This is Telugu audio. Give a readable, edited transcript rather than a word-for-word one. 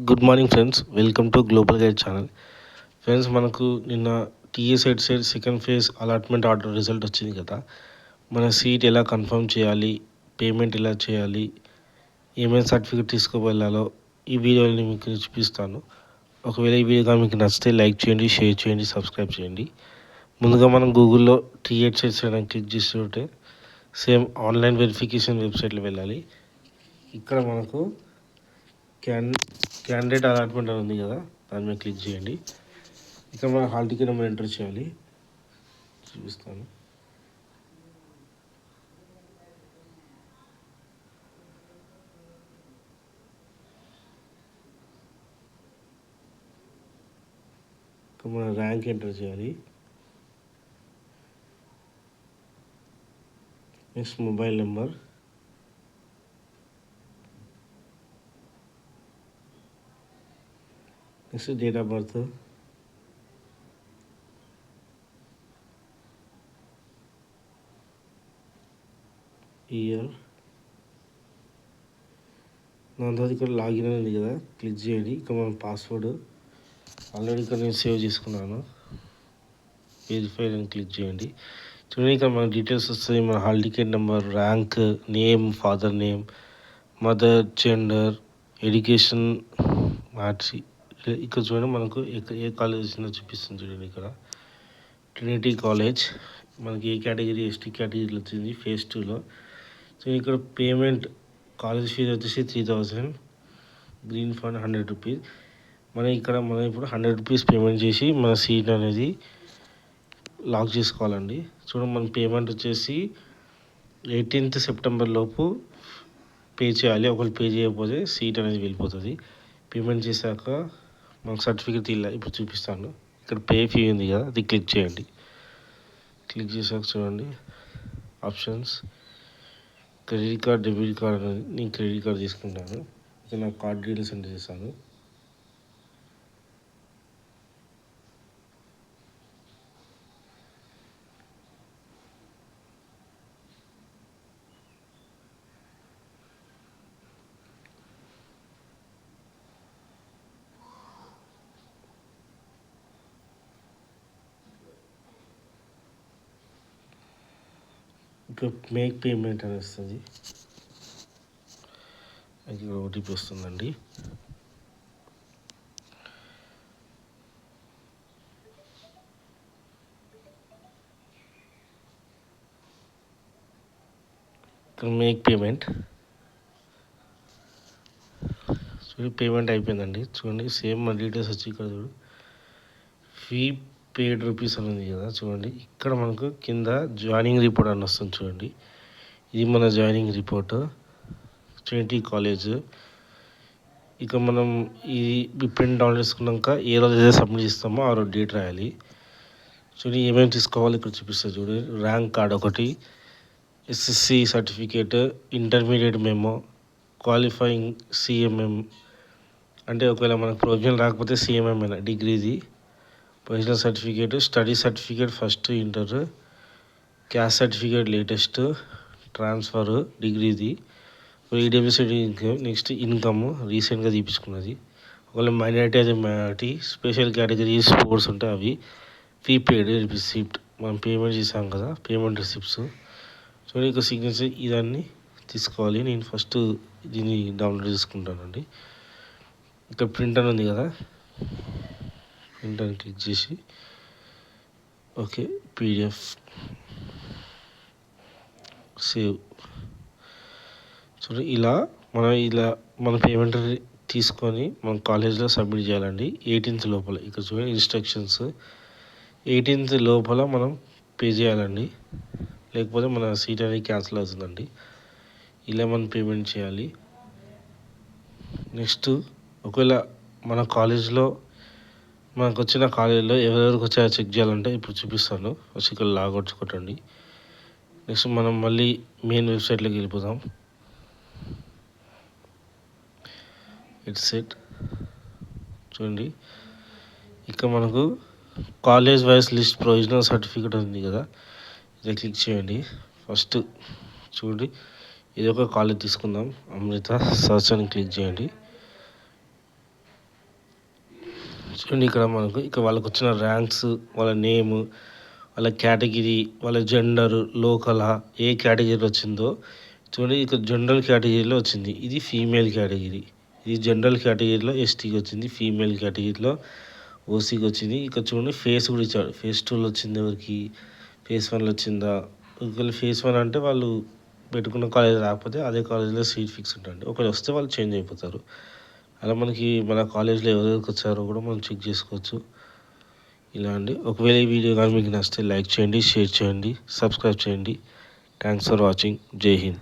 Good morning friends, welcome to global guide channel. Friends, మనకు నిన్న TS side second phase allotment order result వచ్చింది కదా. మన సీట్ ఎలా కన్ఫర్మ్ చేయాలి, పేమెంట్ ఎలా చేయాలి, ఏమైనా సర్టిఫికేట్ తీసుకువెళ్ళాలో ఈ వీడియోని మీకు చూపిస్తాను. ఒకవేళ ఈ వీడియో మీకు నచ్చితే లైక్ చేయండి, షేర్ చేయండి, సబ్స్క్రైబ్ చేయండి. ముందుగా మనం గూగుల్లో టీఎస్ సైడ్ క్లిక్ చేస్తుంటే సేమ్ ఆన్లైన్ వెరిఫికేషన్ వెబ్సైట్లో వెళ్ళాలి. ఇక్కడ మనకు క్యాండిడేట్ అలాట్మెంట్ అని ఉంది కదా, దాని మీద క్లిక్ చేయండి. ఇక్కడ మన హాల్ టికెట్ నెంబర్ ఎంటర్ చేయాలి. చూపిస్తాను. ఇక్కడ మన ర్యాంక్ ఎంటర్ చేయాలి. Next mobile number, next date of birth, year. దాని తర్వాత ఇక్కడ లాగిన్ అనేది కదా, క్లిక్ చేయండి. ఇక్కడ మన పాస్వర్డ్ ఆల్రెడీ ఇక్కడ నేను సేవ్ చేసుకున్నాను. వెరిఫైడ్ అని క్లిక్ చేయండి. చూడండి, ఇక్కడ మన డీటెయిల్స్ వస్తాయి. మన hall ticket number, rank, name, father name, mother, gender, education మార్చి. ఇక్కడ చూడండి, మనకు ఏ కాలేజ్ వచ్చిందో చూపిస్తుంది. చూడండి, ఇక్కడ ట్రినిటీ కాలేజ్. మనకి ఏ కేటగిరీ, ఎస్టీ కేటగిరీలో వచ్చింది ఫేజ్ 2లో. సో ఇక్కడ పేమెంట్ కాలేజ్ ఫీజు వచ్చేసి 3000, గ్రీన్ ఫండ్ 100 రూపీస్. మనం ఇప్పుడు 100 రూపీస్ పేమెంట్ చేసి మన సీట్ అనేది లాక్ చేసుకోవాలండి. చూడండి, మన పేమెంట్ వచ్చేసి 18th సెప్టెంబర్ లోపు పే చేయాలి. ఒకవేళ పే చేయకపోతే సీట్ అనేది వెళ్ళిపోతుంది. పేమెంట్ చేశాక మనకు సర్టిఫికేట్ ఇలా ఇప్పుడు చూపిస్తాను. ఇక్కడ పే ఫీ ఉంది కదా, అది క్లిక్ చేయండి. క్లిక్ చేశాక చూడండి options, credit card, debit card అనేది. నేను క్రెడిట్ కార్డ్ తీసుకుంటాను. ఇక్కడ నా కార్డ్ డీటెయిల్స్ ఎంటర్ చేస్తాను. ఇక్కడ మేక్ పేమెంట్ అని వస్తుంది. ఇక్కడ ఓటీపీ వస్తుందండి. ఇక్కడ మేక్ పేమెంట్. చూడండి, పేమెంట్ అయిపోయిందండి. చూడండి, సేమ్ మన డీటెయిల్స్ వచ్చి ఇక్కడ చూడు ఫీ పేడ్ రూపీస్ అని ఉంది కదా. చూడండి, ఇక్కడ మనకు కింద జాయినింగ్ రిపోర్ట్ అని వస్తుంది. చూడండి, ఇది మన జాయినింగ్ రిపోర్ట్, ట్రినిటీ కాలేజ్. ఇక మనం ఈ ప్రింట్ డౌన్లోడ్ చేసుకున్నాక ఏ రోజు అయితే సబ్మిట్ చేస్తామో ఆ రోజు డేట్ రాయాలి. చూడండి, ఏమేమి తీసుకోవాలి ఇక్కడ చూపిస్తుంది. చూడండి, ర్యాంక్ కార్డ్ ఒకటి, SSC certificate, intermediate memo, qualifying CMM అంటే ఒకవేళ మనకు ప్రొవిజనల్ రాకపోతే సిఎంఎం అయినా డిగ్రీది, provisional certificate, study certificate first inter, caste certificate latest, transfer డిగ్రీది, ఈడబ్ల్యూసీ ఇన్కమ్, నెక్స్ట్ ఇన్కమ్ రీసెంట్గా తీపించుకున్నది. ఒకవేళ మైనారిటీ అయితే మైనారిటీ, స్పెషల్ కేటగిరీ స్పోర్ట్స్ ఉంటే అవి, ఫీ పేడ్ రిసిప్ట్ మనం పేమెంట్ చేసాం కదా, పేమెంట్ రిసిప్ట్స్. సో ఇక సిగ్నేచర్ ఇవన్నీ తీసుకోవాలి. నేను ఫస్ట్ దీన్ని డౌన్లోడ్ చేసుకుంటానండి. ఇక్కడ ప్రింట్ అని ఉంది కదా, ప్రింట్ అని క్లిక్ చేసి ఓకే, పీడిఎఫ్ సేవ్. చూడండి, ఇలా మన పేమెంట్ తీసుకొని మన కాలేజ్లో సబ్మిట్ చేయాలండి 18th లోపల. ఇక్కడ చూడండి ఇన్స్ట్రక్షన్స్, 18th లోపల మనం పే చేయాలండి, లేకపోతే మన సీట్ అనేది క్యాన్సిల్ అవుతుందండి. ఇలా మనం పేమెంట్ చేయాలి. నెక్స్ట్ ఒకవేళ మన కాలేజ్లో మనకు వచ్చిన కాలేజీలో ఎవరెవరికి వచ్చాయో చెక్ చేయాలంటే ఇప్పుడు చూపిస్తాను. ఫస్ట్ ఇక్కడ లాగౌట్ కొట్టండి. నెక్స్ట్ మనం మళ్ళీ మెయిన్ వెబ్సైట్లోకి వెళ్ళిపోదాం. It's set. చూడండి, ఇక్కడ మనకు college wise list provisional certificate ఉంది కదా, ఇది క్లిక్ చేయండి. ఫస్ట్ చూడండి, ఇది ఒక కాలేజ్ తీసుకుందాం, అమృత సర్చ్ అని క్లిక్ చేయండి. చూడండి ఇక్కడ మనకు ఇక్కడ వాళ్ళకి వచ్చిన ర్యాంక్స్, వాళ్ళ నేమ్, వాళ్ళ కేటగిరీ, వాళ్ళ జెండర్, లోకలా ఏ కేటగిరీ వచ్చిందో చూడండి. ఇక్కడ జనరల్ కేటగిరీలో వచ్చింది, ఇది ఫీమేల్ కేటగిరీ. ఇది జనరల్ కేటగిరీలో ఎస్టీకి వచ్చింది, ఫీమేల్ కేటగిరీలో ఓసీకి వచ్చింది. ఇక్కడ చూడండి ఫేస్ కూడా ఇచ్చాడు, ఫేస్ 2లో వచ్చింది ఎవరికి, ఫేస్ 1లో వచ్చిందా. ఒకవేళ ఫేస్ 1 అంటే వాళ్ళు పెట్టుకున్న కాలేజ్ రాకపోతే అదే కాలేజ్లో సీట్ ఫిక్స్ ఉంటుంది, ఒకవేళ వస్తే వాళ్ళు చేంజ్ అయిపోతారు. అలా మనకి మన కాలేజ్లో ఎవరెవరికి వచ్చారో కూడా మనం చెక్ చేసుకోవచ్చు. ఇలా అండి. ఒకవేళ ఈ వీడియో కానీ మీకు నచ్చితే లైక్ చేయండి, షేర్ చేయండి, సబ్స్క్రైబ్ చేయండి. Thanks for watching. జై హింద్.